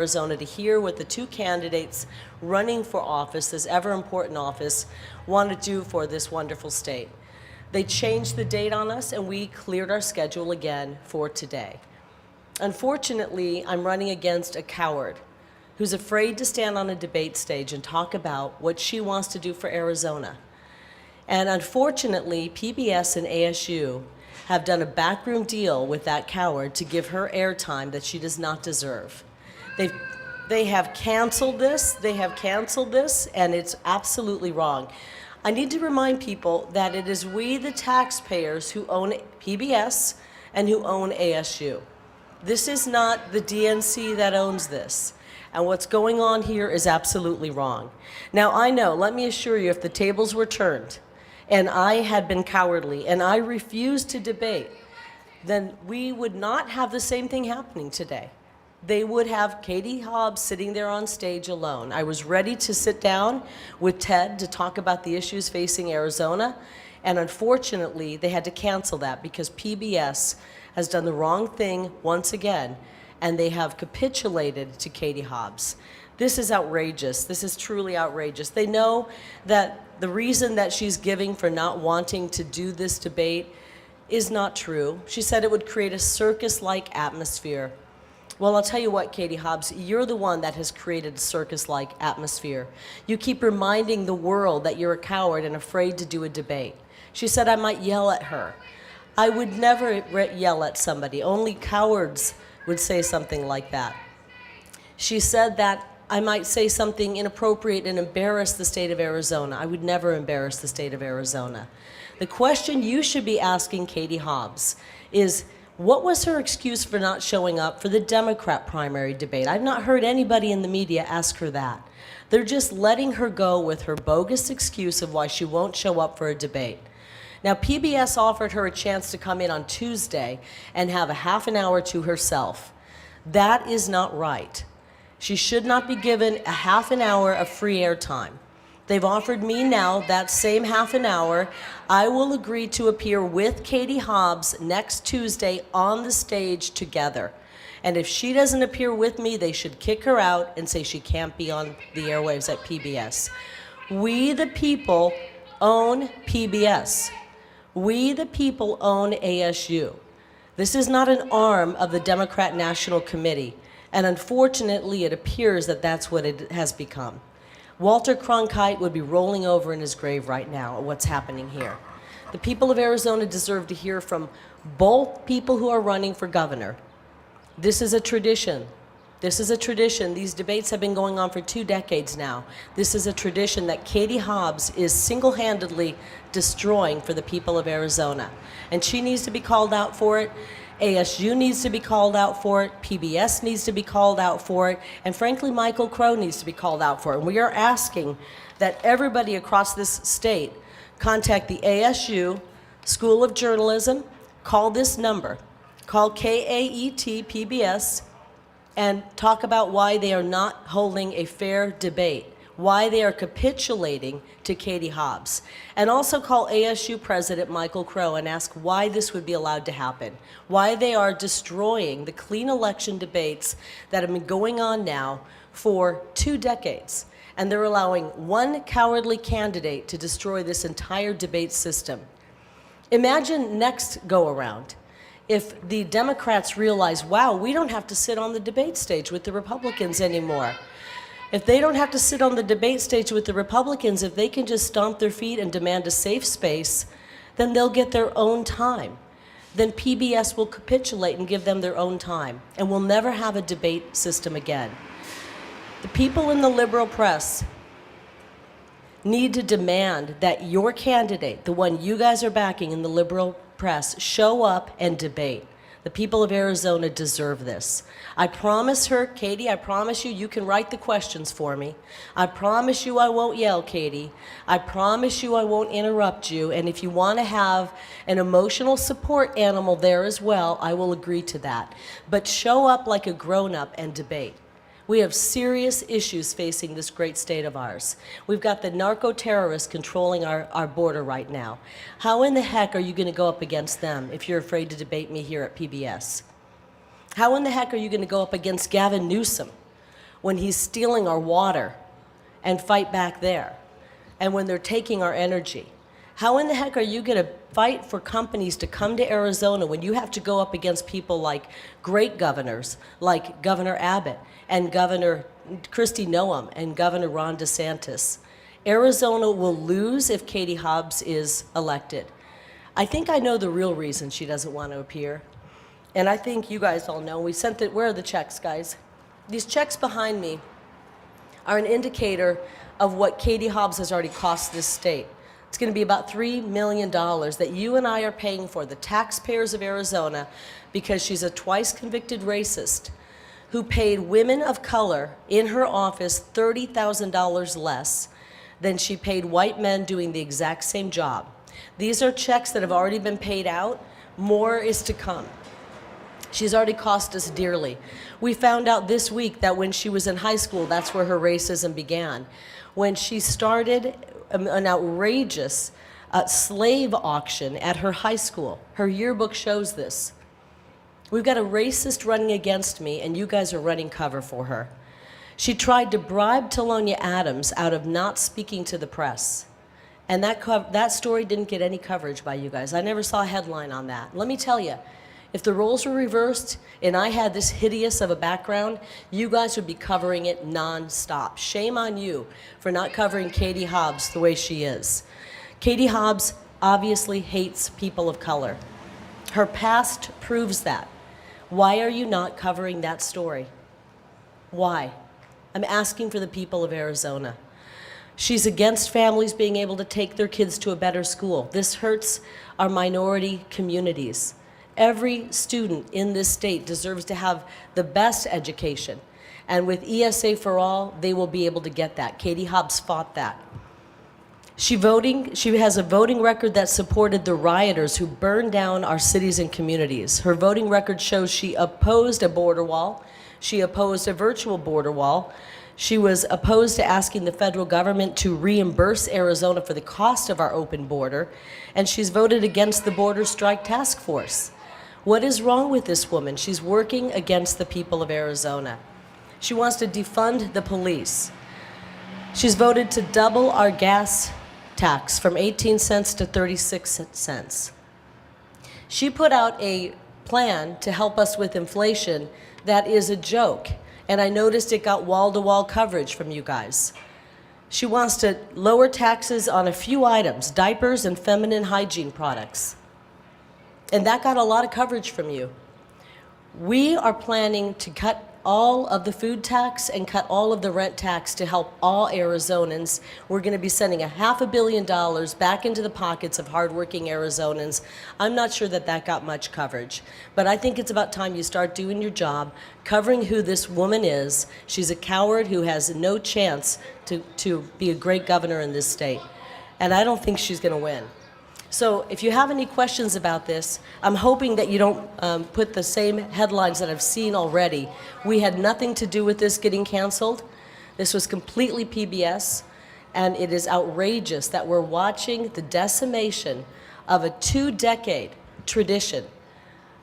Arizona to hear what the two candidates running for office, this ever important office, want to do for this wonderful state. They changed the date on us and we cleared our schedule again for today. Unfortunately, I'm running against a coward who's afraid to stand on a debate stage and talk about what she wants to do for Arizona. And unfortunately, PBS and ASU have done a backroom deal with that coward to give her airtime that she does not deserve. They have canceled this, and it's absolutely wrong. I need to remind people that it is we, the taxpayers, who own PBS and who own ASU. This is not the DNC that owns this. And what's going on here is absolutely wrong. Now, I know, let me assure you, if the tables were turned and I had been cowardly and I refused to debate, then we would not have the same thing happening today. They would have Katie Hobbs sitting there on stage alone. I was ready to sit down with Ted to talk about the issues facing Arizona, and unfortunately, they had to cancel that because PBS has done the wrong thing once again, and they have capitulated to Katie Hobbs. This is outrageous. This is truly outrageous. They know that the reason that she's giving for not wanting to do this debate is not true. She said it would create a circus-like atmosphere. Well, I'll tell you what, Katie Hobbs, you're the one that has created a circus-like atmosphere. You keep reminding the world that you're a coward and afraid to do a debate. She said I might yell at her. I would never yell at somebody. Only cowards would say something like that. She said that I might say something inappropriate and embarrass the state of Arizona. I would never embarrass the state of Arizona. The question you should be asking Katie Hobbs is, what was her excuse for not showing up for the Democrat primary debate? I've not heard anybody in the media ask her that. They're just letting her go with her bogus excuse of why she won't show up for a debate. Now, PBS offered her a chance to come in on Tuesday and have a half an hour to herself. That is not right. She should not be given a half an hour of free airtime. They've offered me now that same half an hour. I will agree to appear with Katie Hobbs next Tuesday on the stage together. And if she doesn't appear with me, they should kick her out and say she can't be on the airwaves at PBS. We, the people, own PBS. We, the people, own ASU. This is not an arm of the Democrat National Committee. And unfortunately, it appears that that's what it has become. Walter Cronkite would be rolling over in his grave right now at what's happening here. The people of Arizona deserve to hear from both people who are running for governor. This is a tradition. This is a tradition. These debates have been going on for 2 decades now. This is a tradition that Katie Hobbs is single-handedly destroying for the people of Arizona. And she needs to be called out for it. ASU needs to be called out for it, PBS needs to be called out for it, and frankly, Michael Crow needs to be called out for it. And we are asking that everybody across this state contact the ASU School of Journalism, call this number, call KAET PBS, and talk about why they are not holding a fair debate, why they are capitulating to Katie Hobbs. And also call ASU President Michael Crow and ask why this would be allowed to happen, why they are destroying the clean election debates that have been going on now for 2 decades. And they're allowing one cowardly candidate to destroy this entire debate system. Imagine next go around if the Democrats realize, wow, we don't have to sit on the debate stage with the Republicans anymore. If they don't have to sit on the debate stage with the Republicans, if they can just stomp their feet and demand a safe space, then they'll get their own time. Then PBS will capitulate and give them their own time, and we'll never have a debate system again. The people in the liberal press need to demand that your candidate, the one you guys are backing in the liberal press, show up and debate. The people of Arizona deserve this. I promise her, Katie, I promise you, you can write the questions for me. I promise you I won't yell, Katie. I promise you I won't interrupt you. And if you want to have an emotional support animal there as well, I will agree to that. But show up like a grown-up and debate. We have serious issues facing this great state of ours. We've got the narco-terrorists controlling our border right now. How in the heck are you going to go up against them if you're afraid to debate me here at PBS? How in the heck are you going to go up against Gavin Newsom, when he's stealing our water and fight back there, and when they're taking our energy? How in the heck are you going to fight for companies to come to Arizona when you have to go up against people like great governors, like Governor Abbott and Governor Kristi Noem and Governor Ron DeSantis? Arizona will lose if Katie Hobbs is elected. I think I know the real reason she doesn't want to appear. And I think you guys all know. We sent it. Where are the checks, guys? These checks behind me are an indicator of what Katie Hobbs has already cost this state. It's going to be about $3 million that you and I are paying for, the taxpayers of Arizona, because she's a twice convicted racist who paid women of color in her office $30,000 less than she paid white men doing the exact same job. These are checks that have already been paid out. More is to come. She's already cost us dearly. We found out this week that when she was in high school, that's where her racism began. When she started an outrageous slave auction at her high school. Her yearbook shows this. We've got a racist running against me, and you guys are running cover for her. She tried to bribe Talonia Adams out of not speaking to the press. And that story didn't get any coverage by you guys. I never saw a headline on that. Let me tell you, if the roles were reversed and I had this hideous of a background, you guys would be covering it nonstop. Shame on you for not covering Katie Hobbs the way she is. Katie Hobbs obviously hates people of color. Her past proves that. Why are you not covering that story? Why? I'm asking for the people of Arizona. She's against families being able to take their kids to a better school. This hurts our minority communities. Every student in this state deserves to have the best education. And with ESA for all, they will be able to get that. Katie Hobbs fought that. She has a voting record that supported the rioters who burned down our cities and communities. Her voting record shows she opposed a border wall. She opposed a virtual border wall. She was opposed to asking the federal government to reimburse Arizona for the cost of our open border. And she's voted against the Border Strike Task Force. What is wrong with this woman? She's working against the people of Arizona. She wants to defund the police. She's voted to double our gas tax from 18 cents to 36 cents. She put out a plan to help us with inflation that is a joke, and I noticed it got wall-to-wall coverage from you guys. She wants to lower taxes on a few items, diapers and feminine hygiene products. And that got a lot of coverage from you. We are planning to cut all of the food tax and cut all of the rent tax to help all Arizonans. We're going to be sending $500 million back into the pockets of hardworking Arizonans. I'm not sure that that got much coverage, but I think it's about time you start doing your job, covering who this woman is. She's a coward who has no chance to be a great governor in this state, and I don't think she's going to win. So if you have any questions about this, I'm hoping that you don't put the same headlines that I've seen already. We had nothing to do with this getting canceled. This was completely PBS, and it is outrageous that we're watching the decimation of a 2-decade tradition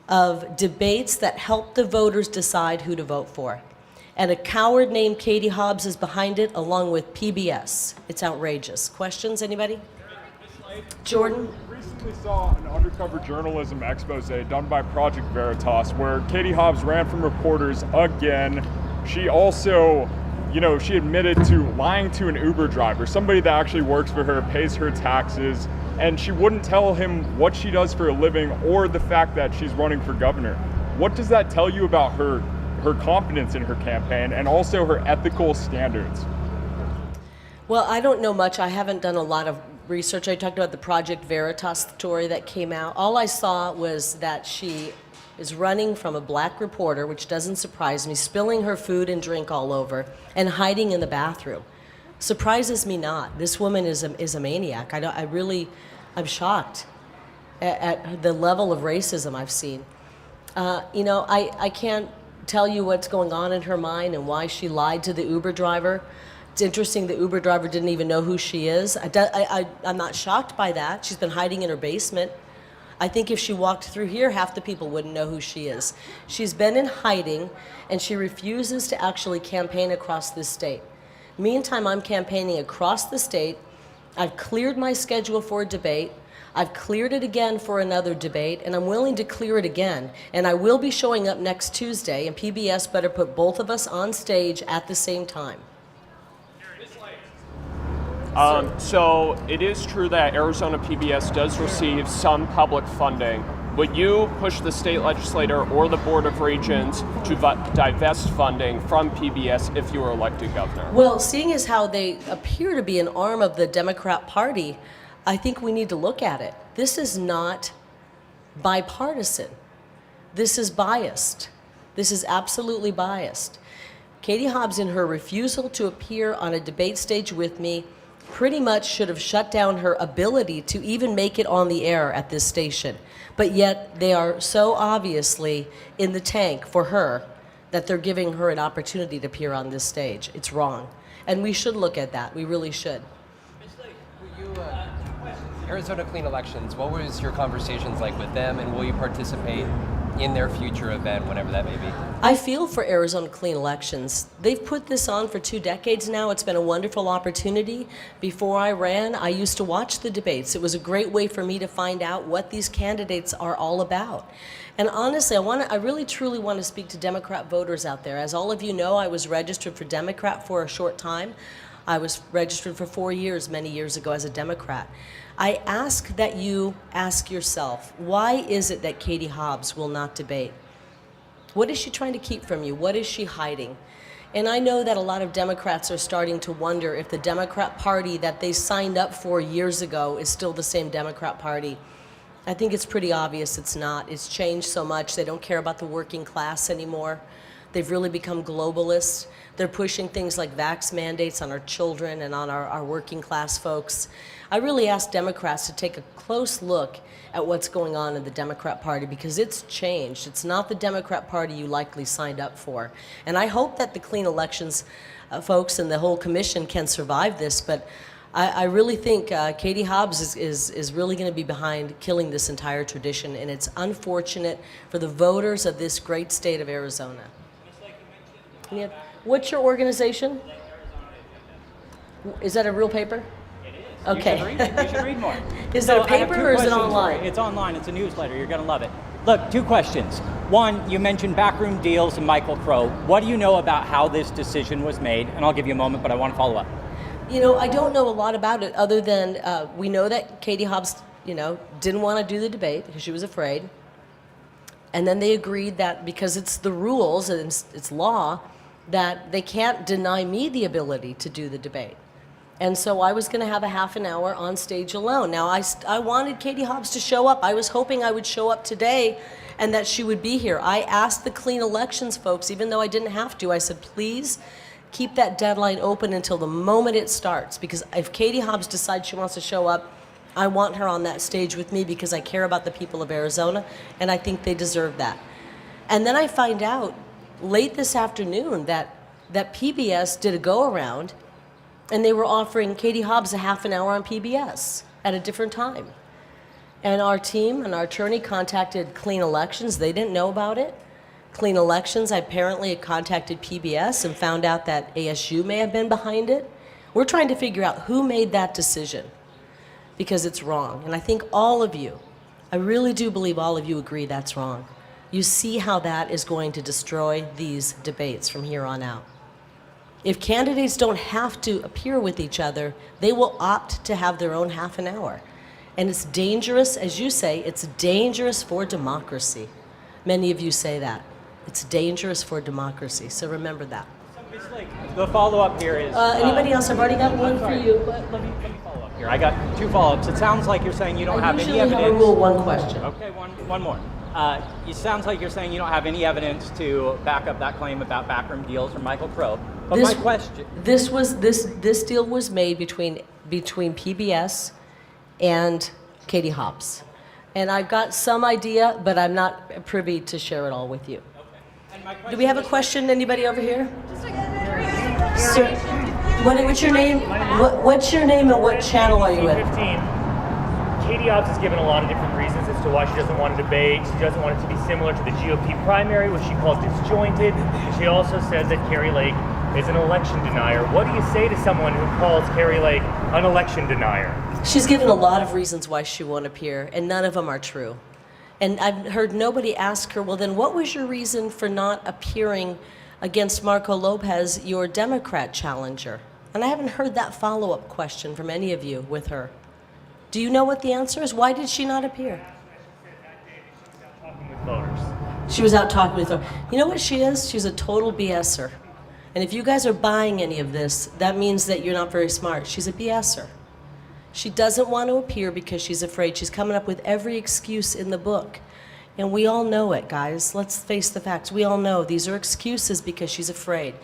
of debates that help the voters decide who to vote for. And a coward named Katie Hobbs is behind it, along with PBS. It's outrageous. Questions, anybody? Jordan? We recently saw an undercover journalism expose done by Project Veritas where Katie Hobbs ran from reporters again. She also, she admitted to lying to an Uber driver, somebody that actually works for her, pays her taxes, and she wouldn't tell him what she does for a living or the fact that she's running for governor. What does that tell you about her confidence in her campaign and also her ethical standards? Well, I don't know much. I haven't done a lot of research. I talked about the Project Veritas story that came out. All I saw was that she is running from a black reporter, which doesn't surprise me, spilling her food and drink all over, and hiding in the bathroom. Surprises me not. This woman is a maniac. I'm shocked at the level of racism I've seen. I can't tell you what's going on in her mind and why she lied to the Uber driver. It's interesting the Uber driver didn't even know who she is. I'm not shocked by that. She's been hiding in her basement. I think if she walked through here, half the people wouldn't know who she is. She's been in hiding, and she refuses to actually campaign across this state. Meantime, I'm campaigning across the state. I've cleared my schedule for a debate. I've cleared it again for another debate, and I'm willing to clear it again. And I will be showing up next Tuesday, and PBS better put both of us on stage at the same time. So it is true that Arizona PBS does receive some public funding. Would you push the state legislator or the Board of Regents to divest funding from PBS if you were elected governor? Well, seeing as how they appear to be an arm of the Democrat Party, I think we need to look at it. This is not bipartisan. This is biased. This is absolutely biased. Katie Hobbs, in her refusal to appear on a debate stage with me, pretty much should have shut down her ability to even make it on the air at this station. But yet they are so obviously in the tank for her that they're giving her an opportunity to appear on this stage. It's wrong. And we should look at that. We really should. Were you, Arizona Clean Elections, what was your conversations like with them, and will you participate in their future event, whenever that may be? I feel for Arizona Clean Elections. They've put this on for 2 decades now. It's been a wonderful opportunity. Before I ran, I used to watch the debates. It was a great way for me to find out what these candidates are all about. And honestly, I really truly want to speak to Democrat voters out there. As all of you know, I was registered for Democrat for a short time. I was registered for 4 years, many years ago, as a Democrat. I ask that you ask yourself, why is it that Katie Hobbs will not debate? What is she trying to keep from you? What is she hiding? And I know that a lot of Democrats are starting to wonder if the Democrat Party that they signed up for years ago is still the same Democrat Party. I think it's pretty obvious it's not. It's changed so much. They don't care about the working class anymore. They've really become globalists. They're pushing things like vax mandates on our children and on our working class folks. I really ask Democrats to take a close look at what's going on in the Democrat Party, because it's changed. It's not the Democrat Party you likely signed up for. And I hope that the Clean Elections folks and the whole commission can survive this, but I really think Katie Hobbs is really going to be behind killing this entire tradition, and it's unfortunate for the voters of this great state of Arizona. Yeah. What's your organization? Is that a real paper? It is. Okay. You should read more. Is it a paper or is it online? It's online. It's a newsletter. You're going to love it. Look, 2 questions. One, you mentioned backroom deals and Michael Crow. What do you know about how this decision was made? And I'll give you a moment, but I want to follow up. You know, I don't know a lot about it other than we know that Katie Hobbs, didn't want to do the debate because she was afraid. And then they agreed that because it's the rules and it's law, that they can't deny me the ability to do the debate. And so I was going to have a half an hour on stage alone. Now, I wanted Katie Hobbs to show up. I was hoping I would show up today and that she would be here. I asked the Clean Elections folks, even though I didn't have to, I said, please keep that deadline open until the moment it starts, because if Katie Hobbs decides she wants to show up, I want her on that stage with me because I care about the people of Arizona, and I think they deserve that. And then I find out late this afternoon that PBS did a go-around, and they were offering Katie Hobbs a half an hour on PBS at a different time. And our team and our attorney contacted Clean Elections. They didn't know about it. Clean Elections apparently had contacted PBS and found out that ASU may have been behind it. We're trying to figure out who made that decision, because it's wrong. And I think all of you, I really do believe all of you agree that's wrong. You see how that is going to destroy these debates from here on out. If candidates don't have to appear with each other, they will opt to have their own half an hour. And it's dangerous, as you say, it's dangerous for democracy. Many of you say that. It's dangerous for democracy, so remember that. So it's like, the follow-up here is... Anybody else? I've already got one for you. Let me follow up here. I got 2 follow-ups. It sounds like you're saying you don't have any evidence... I usually have a rule 1 question. Okay, one more. It sounds like you're saying you don't have any evidence to back up that claim about backroom deals from Michael Crow. But my question... This deal was made between PBS and Katie Hobbs. And I've got some idea, but I'm not privy to share it all with you. Okay. Do we have a question? Anybody over here? Sir, what's your name? What's your name and what channel are you with? 15. Katie Hobbs has given a lot of different reasons as to to why she doesn't want to debate. She doesn't want it to be similar to the GOP primary, which she calls disjointed. And she also says that Kari Lake is an election denier. What do you say to someone who calls Kari Lake an election denier? She's given a lot of reasons why she won't appear, and none of them are true. And I've heard nobody ask her, well, then what was your reason for not appearing against Marco Lopez, your Democrat challenger? And I haven't heard that follow-up question from any of you with her. Do you know what the answer is? Why did she not appear? Talking with voters. She was out talking with her. You know what she is? She's a total BSer. And if you guys are buying any of this, that means that you're not very smart. She's a BSer. She doesn't want to appear because she's afraid. She's coming up with every excuse in the book. And we all know it, guys. Let's face the facts. We all know these are excuses because she's afraid.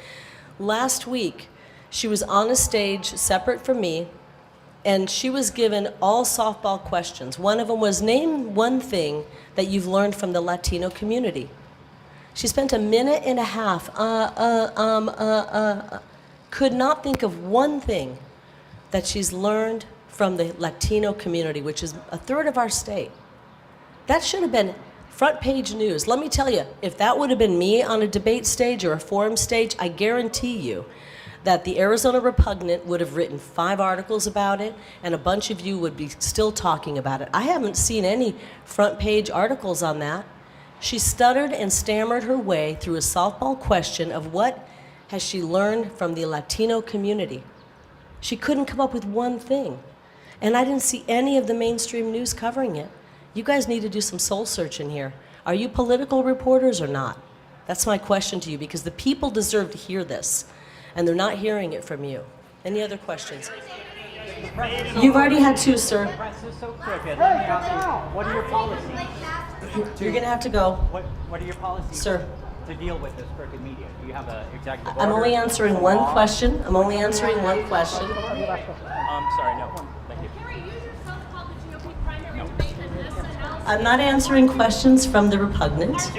Last week, she was on a stage separate from me, and she was given all softball questions. One of them was, name one thing that you've learned from the Latino community. She spent a minute and a half, could not think of one thing that she's learned from the Latino community, which is a third of our state. That should have been front page news. Let me tell you, if that would have been me on a debate stage or a forum stage, I guarantee you that the Arizona Repugnant would have written 5 articles about it, and a bunch of you would be still talking about it. I haven't seen any front page articles on that. She stuttered and stammered her way through a softball question of what has she learned from the Latino community. She couldn't come up with one thing. And I didn't see any of the mainstream news covering it. You guys need to do some soul searching here. Are you political reporters or not? That's my question to you, because the people deserve to hear this, and they're not hearing it from you. Any other questions? You've already had 2, sir. The press is so crooked. Let me ask you, what are your policies? You're gonna have to go. What are your policies, Sir, to deal with this crooked media? Do you have an executive order? I'm only answering one question. I'm only answering one question. Sorry, no. Thank you. I'm not answering questions from the Repugnant.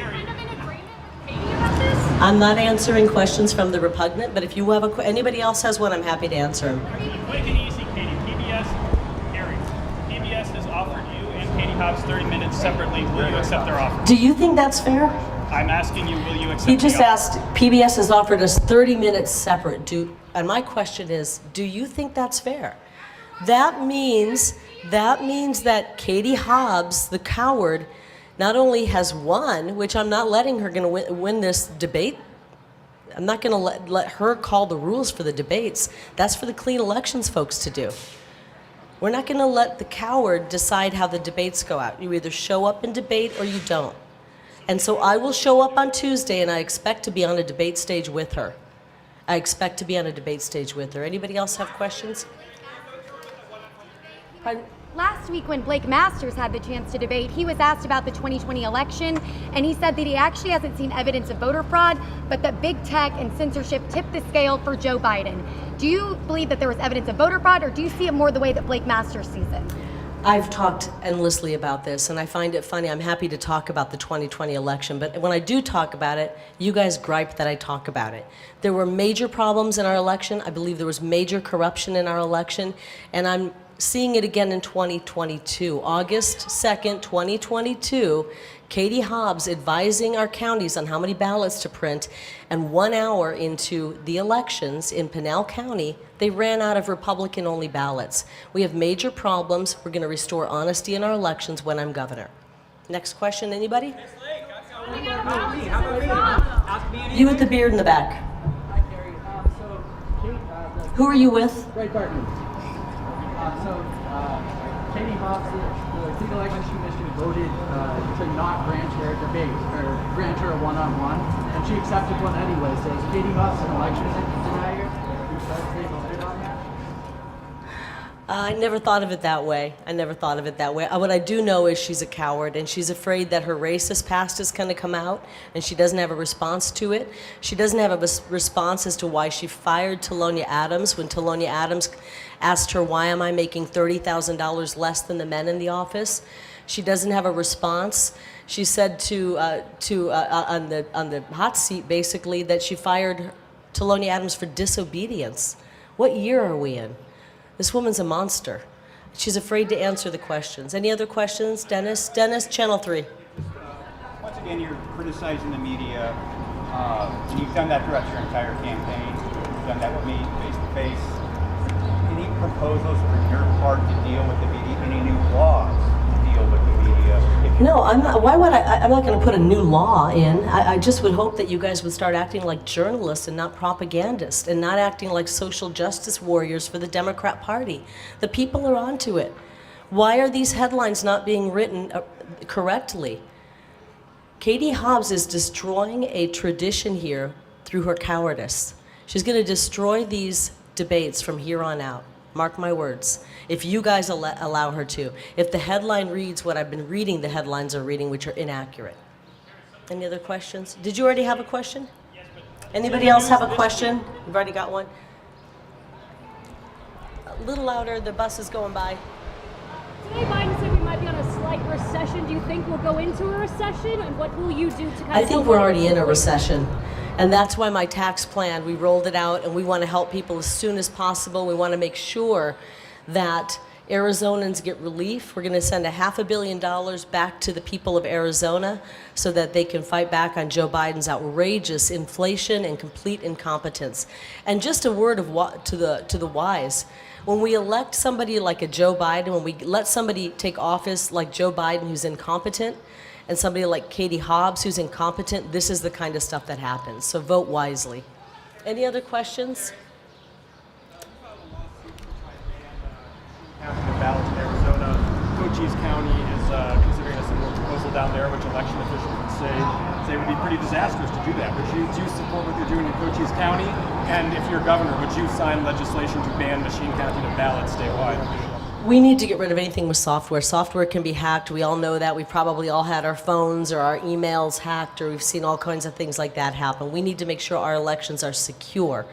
I'm not answering questions from the Repugnant, but if you have anybody else has one, I'm happy to answer them. Quick and easy, Katie. PBS has offered you and Katie Hobbs 30 minutes separately. Will you accept their offer? Do you think that's fair? I'm asking you, will you accept He just the offer? asked, PBS has offered us 30 minutes separate. And my question is, do you think that's fair? That means that Katie Hobbs, the coward, not only has won, which I'm not letting her win this debate. I'm not going to let her call the rules for the debates. That's for the clean elections folks to do. We're not going to let the coward decide how the debates go out. You either show up and debate or you don't. And so I will show up on Tuesday, and I expect to be on a debate stage with her. I expect to be on a debate stage with her. Anybody else have questions? Last week when Blake Masters had the chance to debate, he was asked about the 2020 election, and he said that he actually hasn't seen evidence of voter fraud, but that big tech and censorship tipped the scale for Joe Biden. Do you believe that there was evidence of voter fraud, or do you see it more the way that Blake Masters sees it? I've talked endlessly about this, and I find it funny. I'm happy to talk about the 2020 election, but when I do talk about it, you guys gripe that I talk about it. There were major problems in our election. I believe there was major corruption in our election, and I'm seeing it again in 2022. August 2nd, 2022, Katie Hobbs advising our counties on how many ballots to print, and 1 hour into the elections in Pinal County, they ran out of Republican-only ballots. We have major problems. We're going to restore honesty in our elections when I'm governor. Next question, anybody? You with the beard in the back. Who are you with? Ray Barton. Katie Hobbs, the Clean Elections Commission voted to not grant her a debate, or grant her a one-on-one, and she accepted one anyway. So is Katie Hobbs an election denier because they voted on that? I never thought of it that way. What I do know is she's a coward, and she's afraid that her racist past is going to come out, and she doesn't have a response to it. She doesn't have a response as to why she fired Talonia Adams when Talonia Adams asked her, why am I making $30,000 less than the men in the office? She doesn't have a response. She said on the hot seat, basically, that she fired Talonia Adams for disobedience. What year are we in? This woman's a monster. She's afraid to answer the questions. Any other questions? Dennis? Dennis, Channel 3. Once again, you're criticizing the media, and you've done that throughout your entire campaign. You've done that with me face to face. Any proposals for your part to deal with the media? Any new laws to deal with the media? No, I'm not. Why would I? I'm not going to put a new law in. I just would hope that you guys would start acting like journalists and not propagandists, and not acting like social justice warriors for the Democrat Party. The people are onto it. Why are these headlines not being written correctly? Katie Hobbs is destroying a tradition here through her cowardice. She's going to destroy these debates from here on out. Mark my words. If you guys allow her to. If the headline reads what I've been reading, the headlines are reading, which are inaccurate. Any other questions? Did you already have a question? Anybody else have a question? You've already got one? A little louder, the bus is going by. Today Biden said we might be on a slight recession. Do you think we'll go into a recession? And what will you do to kind of... I think we're already in a recession. And that's why my tax plan, we rolled it out, and we want to help people as soon as possible. We want to make sure that Arizonans get relief. We're going to send $500 million back to the people of Arizona so that they can fight back on Joe Biden's outrageous inflation and complete incompetence. And just a word of to the wise. When we elect somebody like a Joe Biden, when we let somebody take office like Joe Biden who's incompetent, and somebody like Katie Hobbs who's incompetent, this is the kind of stuff that happens. So vote wisely. Any other questions? After the ballot in Arizona, Cochise County is considering a similar proposal down there, which election officials would say would be pretty disastrous to do that. Do you support what they're doing in Cochise County? And if you're governor, would you sign legislation to ban machine counting of ballots statewide? We need to get rid of anything with software. Software can be hacked. We all know that. We've probably all had our phones or our emails hacked, or we've seen all kinds of things like that happen. We need to make sure our elections are secure.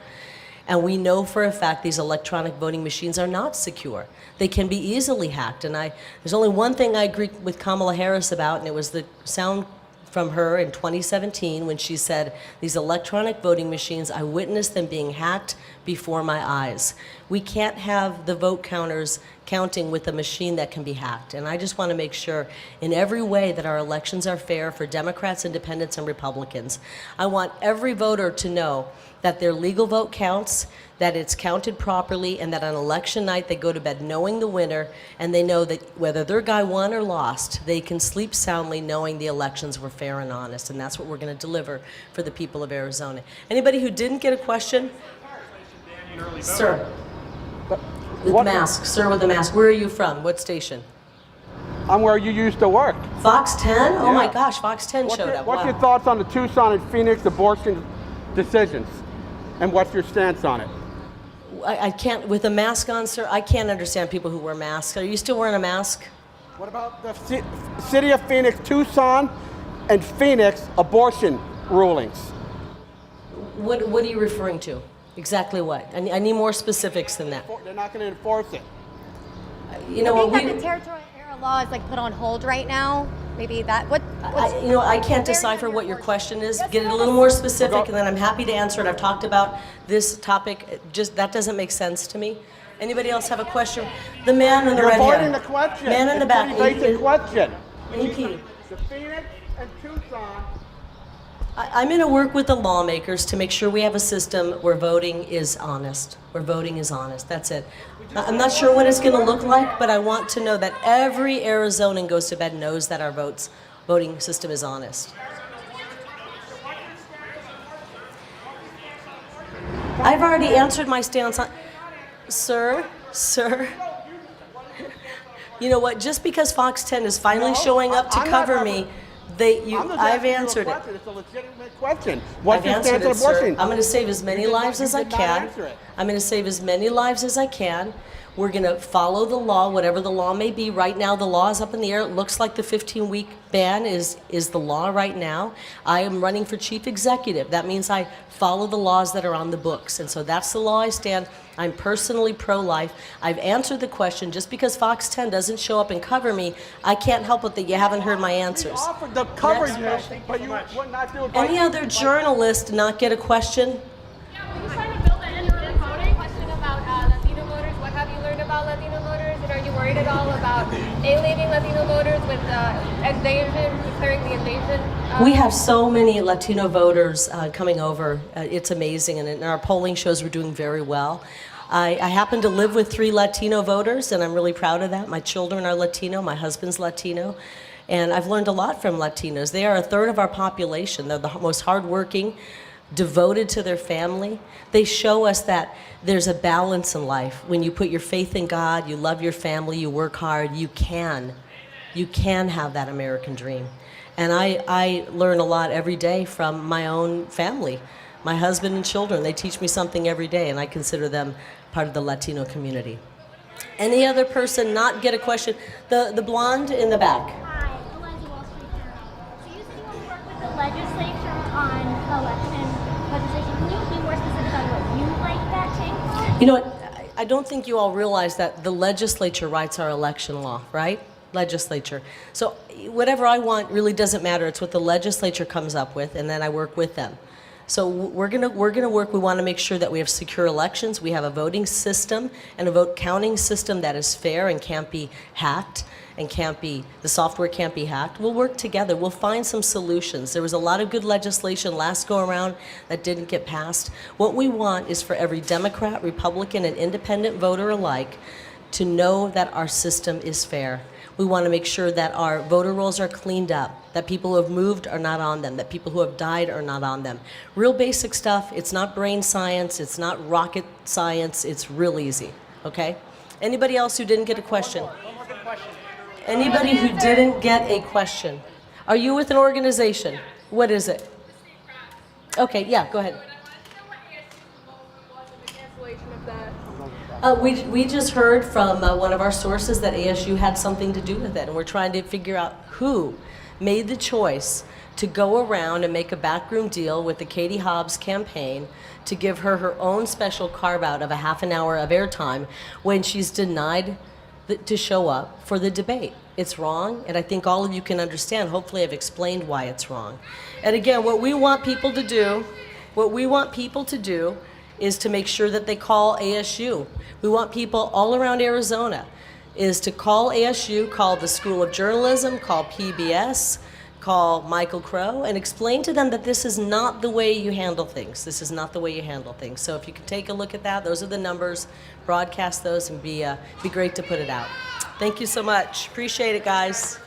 And we know for a fact these electronic voting machines are not secure. They can be easily hacked. And there's only one thing I agree with Kamala Harris about, and it was the sound from her in 2017 when she said, these electronic voting machines, I witnessed them being hacked before my eyes. We can't have the vote counters counting with a machine that can be hacked. And I just want to make sure in every way that our elections are fair for Democrats, Independents, and Republicans. I want every voter to know that their legal vote counts, that it's counted properly, and that on election night they go to bed knowing the winner, and they know that whether their guy won or lost, they can sleep soundly knowing the elections were fair and honest. And that's what we're going to deliver for the people of Arizona. Anybody who didn't get a question? Sir. With the mask. Sir with the mask. Where are you from? What station? I'm where you used to work. Fox 10? Oh Yeah. my gosh, Fox 10 showed up. What's Wow. your thoughts on the Tucson and Phoenix abortion decisions? And what's your stance on it? I can't, with a mask on, sir, I can't understand people who wear masks. Are you still wearing a mask? What about the city of Phoenix, Tucson, and Phoenix abortion rulings? What are you referring to? Exactly what? I need more specifics than that. They're not going to enforce it. You know what? I think that the territorial era law is like put on hold right now. Maybe that. I can't decipher what your question is. Get it a little more specific, and then I'm happy to answer it. I've talked about this topic. Just that doesn't make sense to me. Anybody else have a question? The man in the red hair. You're avoiding the question. Man in the back. It's a pretty basic question. AP. The Phoenix and Tucson. I'm going to work with the lawmakers to make sure we have a system where voting is honest. Where voting is honest. That's it. I'm not sure what it's going to look like, but I want to know that every Arizonan goes to bed knows that our voting system is honest. I've already answered my stance on... Sir, you know what? Just because Fox 10 is finally showing up to cover me, I've answered it. It's a legitimate question. What's your I've stance answered on it, abortion? sir. I'm going to save as many lives as I can. I'm going to save as many lives as I can. We're going to follow the law, whatever the law may be. Right now, the law is up in the air. It looks like the 15-week ban is the law right now. I am running for chief executive. That means I follow the laws that are on the books. And so that's the law I stand. I'm personally pro-life. I've answered the question. Just because Fox 10 doesn't show up and cover me, I can't help it that you haven't heard my answers. We offered the coverage, but you would not do it. Any other journalist not get a question? Yeah, will you sign a bill that ends early voting? Question about Latino voters. What have you learned about Latino voters? And are you worried alienating Latino voters with invasion, declaring the invasion? We have so many Latino voters coming over. It's amazing, and our polling shows we're doing very well. I happen to live with 3 Latino voters, and I'm really proud of that. My children are Latino, my husband's Latino, and I've learned a lot from Latinos. They are a third of our population. They're the most hardworking, devoted to their family. They show us that there's a balance in life. When you put your faith in God, you love your family, you work hard, you can have that American dream. And I learn a lot every day from my own family. My husband and children, they teach me something every day, and I consider them part of the Latino community. Any other person not get a question? The blonde in the back. Hi, Eliza, Wall Street Journal. So you said you will work with the legislature on election legislation. Can you be more specific on what you like that to include? You know what? I don't think you all realize that the legislature writes our election law, right? Legislature. So whatever I want really doesn't matter. It's what the legislature comes up with, and then I work with them. So we're gonna work. We want to make sure that we have secure elections. We have a voting system and a vote counting system that is fair and can't be hacked, and the software can't be hacked. We'll work together. We'll find some solutions. There was a lot of good legislation last go around that didn't get passed. What we want is for every Democrat, Republican, and independent voter alike to know that our system is fair. We want to make sure that our voter rolls are cleaned up, that people who have moved are not on them, that people who have died are not on them. Real basic stuff. It's not brain science. It's not rocket science. It's real easy, okay? Anybody else who didn't get a question? One more good question. Anybody who didn't get a question? Are you with an organization? What is it? Okay, yeah, go ahead. We just heard from one of our sources that ASU had something to do with it, and we're trying to figure out who made the choice to go around and make a backroom deal with the Katie Hobbs campaign to give her her own special carve-out of a half an hour of airtime when she's denied to show up for the debate. It's wrong, and I think all of you can understand. Hopefully I've explained why it's wrong. And again, what we want people to do is to make sure that they call ASU. We want people all around Arizona is to call ASU, call the School of Journalism, call PBS, call Michael Crow, and explain to them that this is not the way you handle things. This is not the way you handle things. So if you can take a look at that, those are the numbers, broadcast those, and be great to put it out. Thank you so much. Appreciate it, guys.